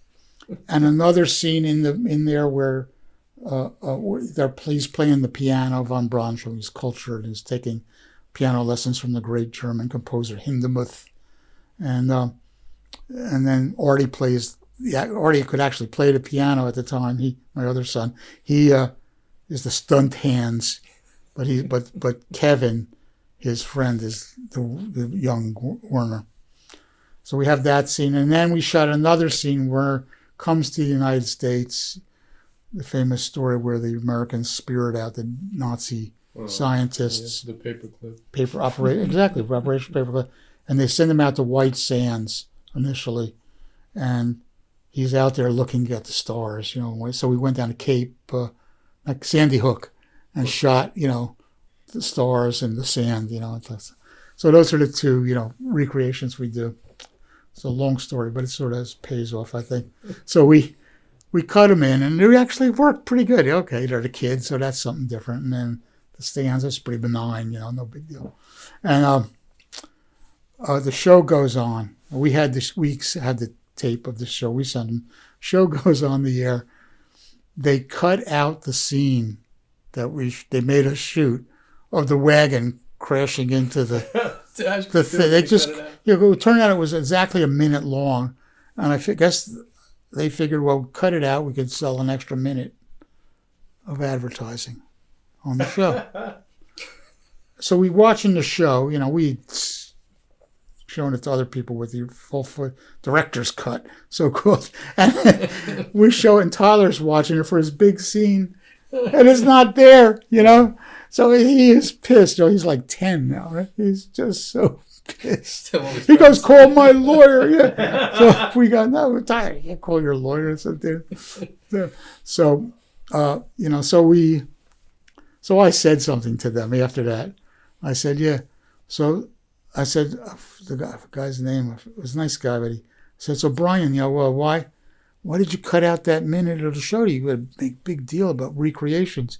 and another scene in there where he's playing the piano. Von Braun, showing he's cultured, he's taking piano lessons from the great German composer Hindemith, and then Artie plays. Yeah, Artie could actually play the piano at the time. My other son, he is the stunt hands, but Kevin, his friend, is the young Wernher. So we have that scene, and then we shot another scene where comes to the United States, the famous story where the Americans spirit out the Nazi scientists. The paperclip. Operation Paperclip. And they send him out to White Sands initially, and he's out there looking at the stars, So we went down to Cape, like Sandy Hook, and shot, the stars and the sand, So those are the 2, recreations we do. It's a long story, but it sort of pays off, I think. So we we cut them in, and they actually worked pretty good. Okay, they're the kids, so that's something different. And then the stanza's pretty benign, no big deal. And the show goes on. We had the tape of the show. We sent them. Show goes on the air. They cut out the scene that they made us shoot of the wagon crashing into the thing. They just it turned out it was exactly a minute long, and I guess they figured, well, cut it out. We could sell an extra minute of advertising on the show. So we watching the show. We showing it to other people with the full director's cut, so called. And we show it, and Tyler's watching it for his big scene, and it's not there, So he is pissed. He's like 10 now, right? He's just so pissed. He goes, call my lawyer. Yeah. So we go, no, Tyler, you can't call your lawyer. So I said something to them after that. I said, yeah. So I said, the guy's name was a nice guy, but he said, so Brian, well, why did you cut out that minute of the show? You had a big deal about recreations.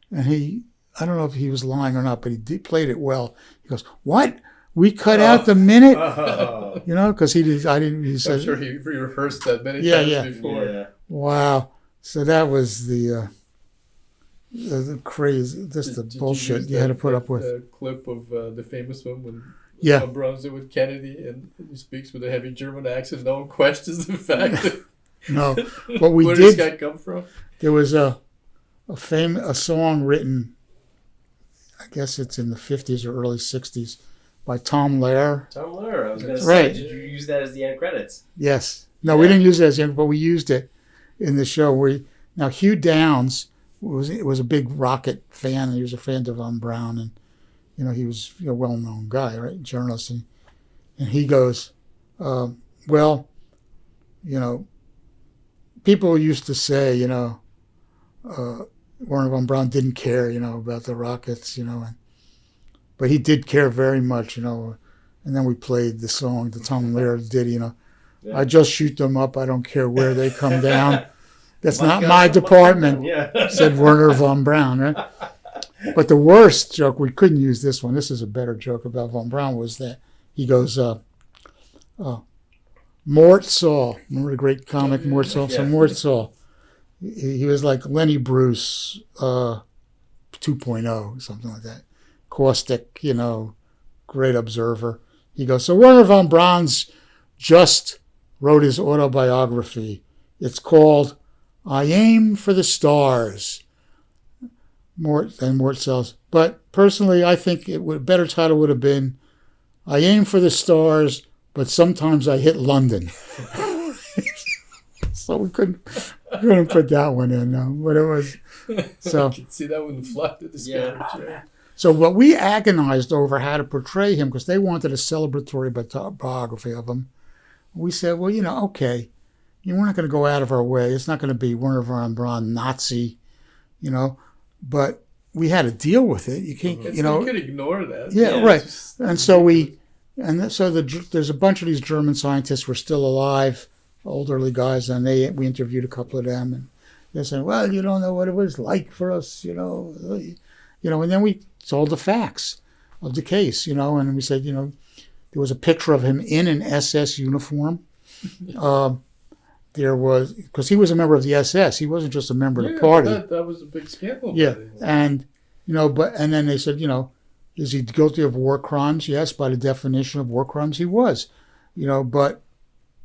And I don't know if he was lying or not, but he played it well. He goes, what? We cut out the minute? Because he said. I'm sure he rehearsed that many times before. Yeah. Wow. So that was the crazy, just the bullshit you had to put up with. The clip of the famous one when Von Braun's with Kennedy and he speaks with a heavy German accent. No one questions the fact that no. What we where did, does this guy come from? There was a song written, I guess it's in the 50s or early 60s, by Tom Lehrer. Tom Lehrer, I was going to say, did you use that as the end credits? Yes. No, we didn't use it as the end, but we used it in the show. Now, Hugh Downs was a big Rocket fan, and he was a fan of Von Braun, and he was a well-known guy, right, journalist, and he goes, well, people used to say, Wernher Von Braun didn't care, about the Rockets, but he did care very much, and then we played the song that Tom Lehrer did, Yeah. I just shoot them up. I don't care where they come down. That's not my department, said Wernher Von Braun, right? But the worst joke, we couldn't use this one. This is a better joke about Von Braun, was that he goes, Mort Saul. Remember the great comic Mort Saul? So Mort Saul. He was like Lenny Bruce 2.0, something like that. Caustic, great observer. He goes, so Wernher Von Braun's just wrote his autobiography. It's called I Aim for the Stars. Mort says, but personally, I think better title would have been I Aim for the Stars, but sometimes I hit London. So we couldn't put that one in, but it was so. I can see that one fly to the sky. So what we agonized over how to portray him, because they wanted a celebratory biography of him. We said, well, okay, we're not going to go out of our way. It's not going to be Wernher Von Braun Nazi, but we had to deal with it. You can't, you could ignore that. Yeah, right. And so there's a bunch of these German scientists were still alive, elderly guys, and we interviewed a couple of them, and they said, well, you don't know what it was like for us, and then we told the facts of the case, and we said, there was a picture of him in an SS uniform. There was, because he was a member of the SS, he wasn't just a member of the party. That was a big scandal. Yeah, and and then they said, is he guilty of war crimes? Yes, by the definition of war crimes, he was. But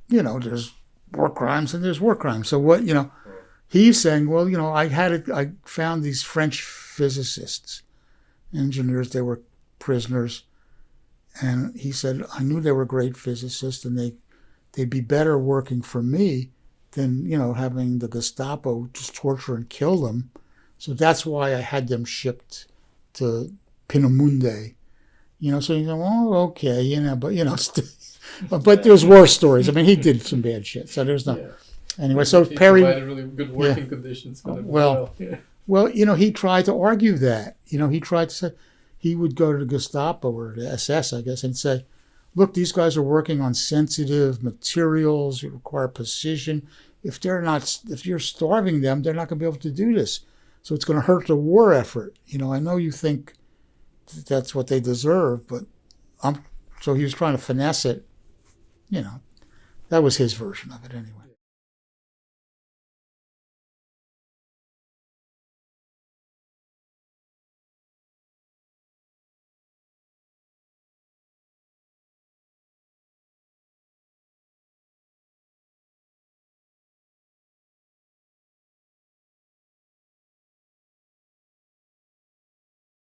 there's war crimes and there's war crimes. So what he's saying, well, I found these French physicists, engineers, they were prisoners, and he said I knew they were great physicists, and they'd be better working for me than having the Gestapo just torture and kill them. So that's why I had them shipped to Peenemünde. So you go, oh, okay, but but there's worse stories. I mean, he did some bad shit. So there's no. Yeah. Anyway, so he Perry provided really good working conditions for them. Well, he tried to argue that. He tried to say he would go to the Gestapo or the SS, I guess, and say, look, these guys are working on sensitive materials, that require precision. If you're starving them, they're not going to be able to do this. So it's going to hurt the war effort. I know you think that's what they deserve, but so he was trying to finesse it. That was his version of it anyway.